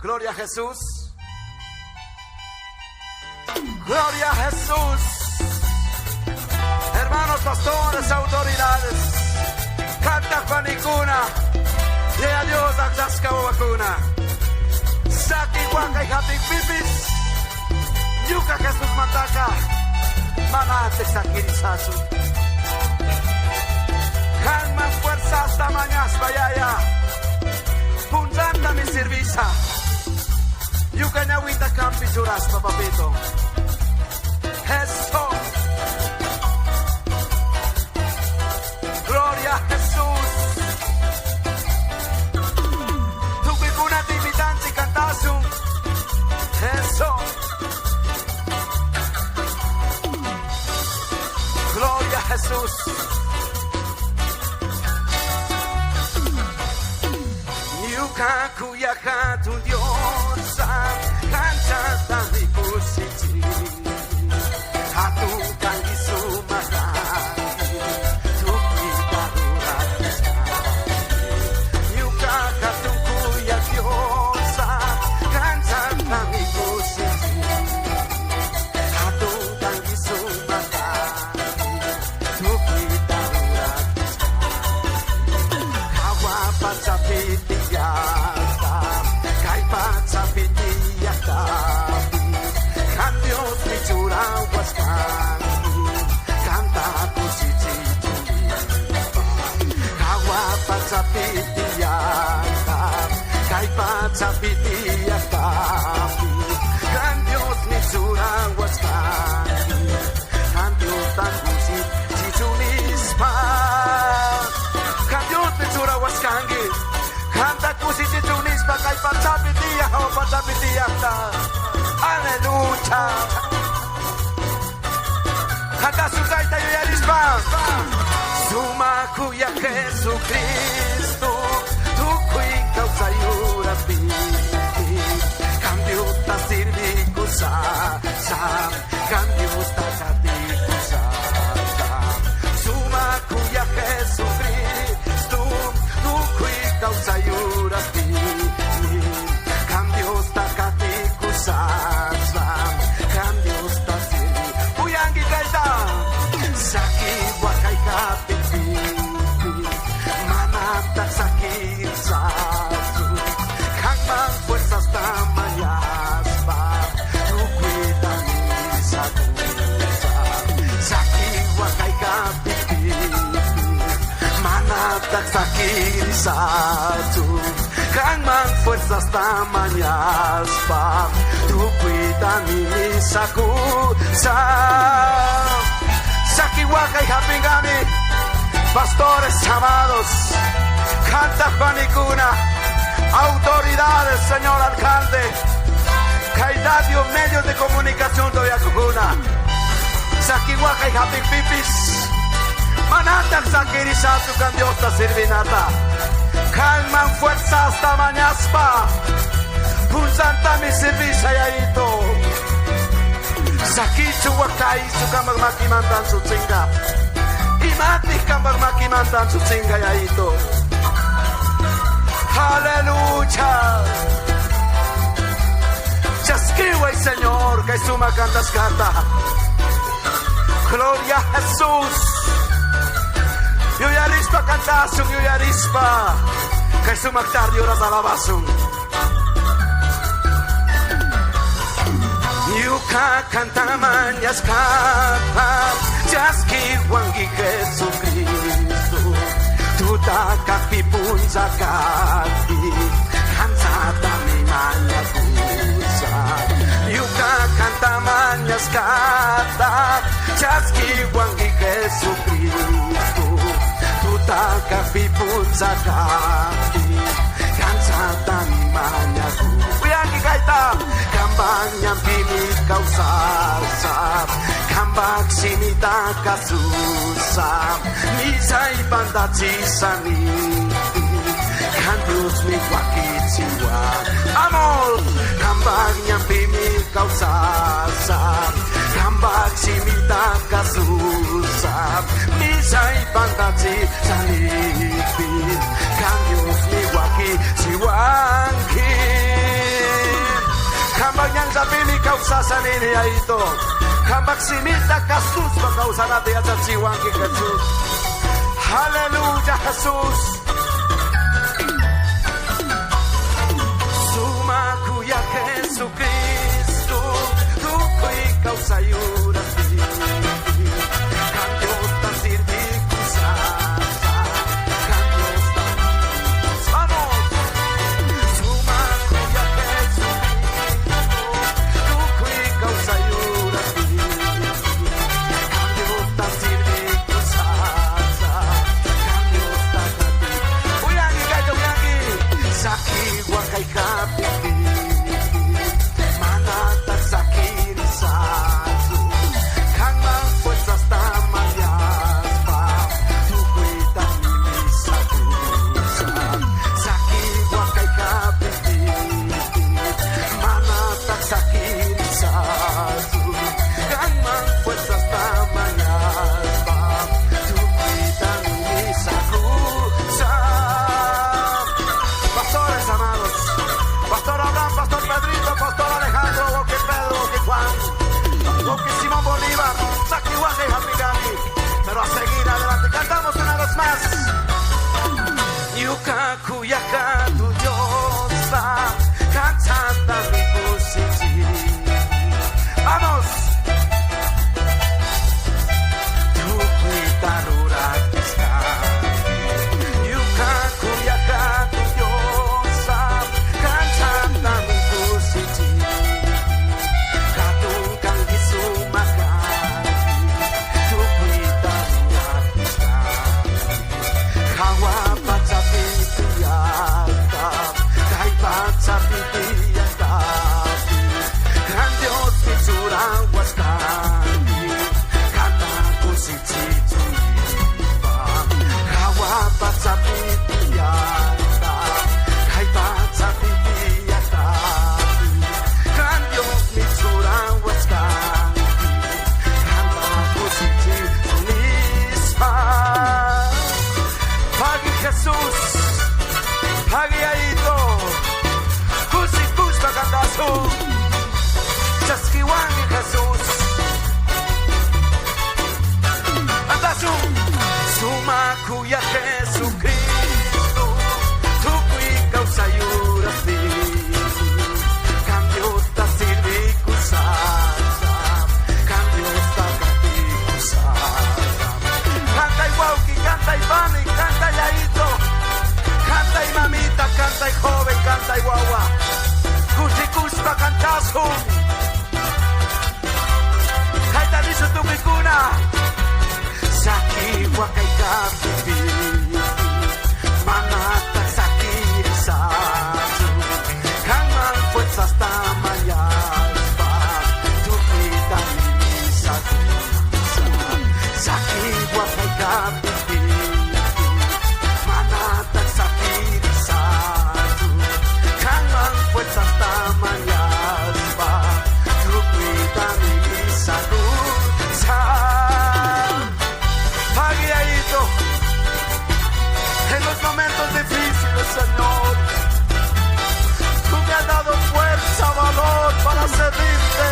Gloria a Jesús. Gloria a Jesús. Hermanos pastores, autoridades, canta Juanicuna y a Dios a Tlaxcabovacuna. Saki Huaca y Happy Pipis. Yuca Jesús Mantaca. Manate Sakirisasu. Calma fuerza hasta mañana, vaya. Punzanta mi serviza. Yuca Ñahuita Campi Churaspa, papito. Eso. Gloria a Jesús. Tu picuna tipitanzi cantasum. Eso. Gloria a Jesús. Yuka kuyaka tu diosa, cantata mi kusiti. Hatu kangi sumagani, tu kitarura kiskani. Yuka katu kuya diosa, cantata mi kusiti. Hatu kangi sumagani, tu kitarura kiskani. Kawa pachapiti. Sapitiaka, kan Dios ni surawaskani, kan Dios tangusi chichunispa, kan Dios ni surawaskani, kan tangusi chichunispa, kay patsapitiaka o patsapitiaka, aleluya. Kanta sukay tayo yarispa, sumakuya Jesucristo, tukoy ikaw sa'yo rapi. Cambio esta catikusa. Suma kuya Jesucristo, tu cuida usayuras ti. Cambio esta catikusa. Cambio esta siri. Uyangi kaita. Saki wakai kapipi. Manata saki sasu. Kangman fuerzas tamayas. Sakit satu kan mang fuerzas tamañas pa tu cuida mi saku sa Sakiwaka y Japingami, pastores amados, canta Juanicuna, autoridades, señor alcalde, Caidadios, medios de comunicación de Oyacujuna, Sakiwaka y Japingpipis, Manata Sakirisatu Candiosta Sirvinata, calman fuerza hasta mañaspa, Punzanta mi servisa yaito, Sakichu Wakai su kamagmaki mandan su chinga, Imati kamagmaki mandan su chinga yaito. Aleluya. Chasquiway Señor, que suma cantas canta. Gloria a Jesús. Yo ya rispa cantasun, yo ya rispa. Que suma tarde horas alabasun. Yuka canta mañas capa. Chasquiwangi Jesucristo. Tuta kapi punza kapi. Kansata mi maña kusa. Yuka canta mañas capa. Chasquiwangi Jesucristo. Tuta kapi punza kapi. Kansata mi maña kusa. Uyangi gaita. Kambang nyampini kau sasap. Kambak sinita kasusap. Misay pandacisani. Kantus mi wakitiwa. Amol. Kambang nyampini kau sasap. Kambak sinita kasusap. Misay pandacisani. Kantus mi wakitiwa. pini causa nini ito. Kamaksimita kasus makausa natin at siwang kay Jesus. Hallelujah, Jesus. Sumakuya Jesucristo, tu ko'y ikaw sa'yo natin. Kanyos na sirdi ko sa kanyos na vamos. Sumakuya Jesucristo, tu ko'y ikaw sa'yo natin. Kanyos na sirdi ko sa kanyos na natin. Uyangi kayo, uyangi. Sa kiwa kay kapiti. Pero a seguir adelante, cantamos una vez más. Yukakuyaka tu diosa, cantando mi kusiji. Vamos. Tukuitarura kista. Yukakuyaka tu diosa, cantando mi kusiji. Katungkang gisumaka. Sumakuya Jesucristo, tu ikaw sa'yo natin. Kanyos na sirikusan, kanyos na katikusan. Kantay Wauki, kantay Bani, kantay Aito, kantay Mamita, kantay Joven, kantay Wawa. Kusikus pa kantasun. Kahit aliso tumikuna. Saki wakai kapipi, manatag sakit sa aso. Kang fuerzas tamayas pa, tukita sa tusa. Saki wakai kapipi, manatag sakit sa aso. Kang fuerzas tamayas pa, tukita sa tusa. En los momentos difíciles, Señor, tú me has dado fuerza, valor para servirte.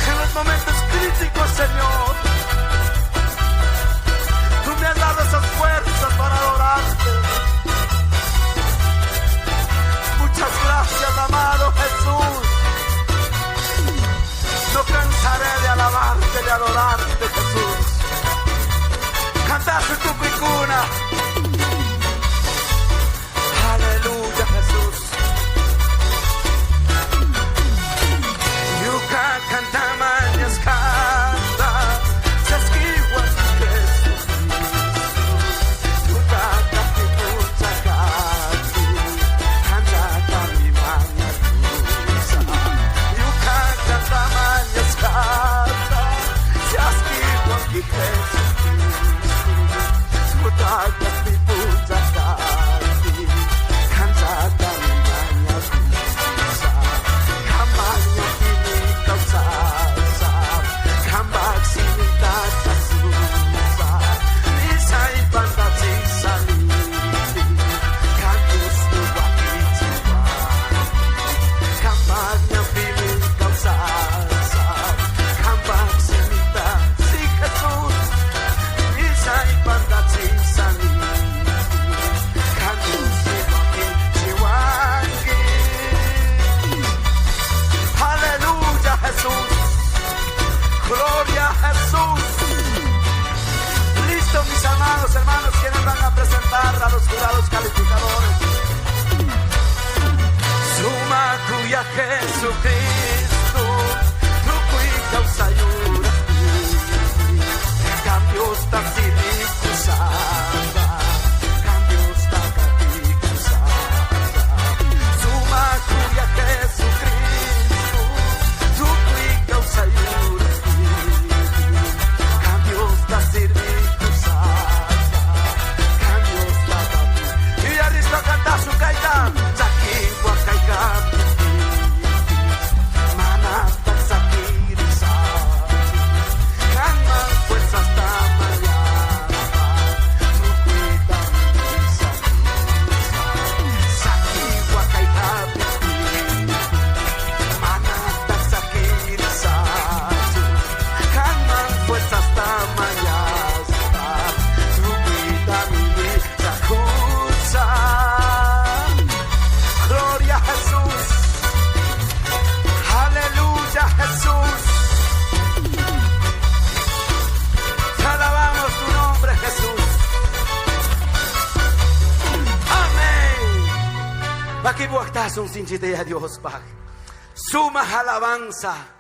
En los momentos críticos, Señor, tú me has dado esas fuerzas para adorarte. Muchas gracias, amado Jesús. No cansaré de alabarte, de adorarte, Jesús. Cantaste tu picuna. Aleluya, Jesús. Yuka canta mañas canta. Se esquiva Jesús. Yuka canta mucha canta. Canta mi maña tusa. Yuka canta mañas canta. Se esquiva. los jurados calificadores. Suma cuya Jesucristo, tu cui causa yura, cambios ta silikusada, cambios ta kapikusada. Suma cuya Jesucristo, tu cui causa yura, cambios ta silikusada, cambios ta kapi. Y Aristo canta su caita, Jaki wakaika. Baki buaktas un sinchite a Dios, Pag. Suma alabanza.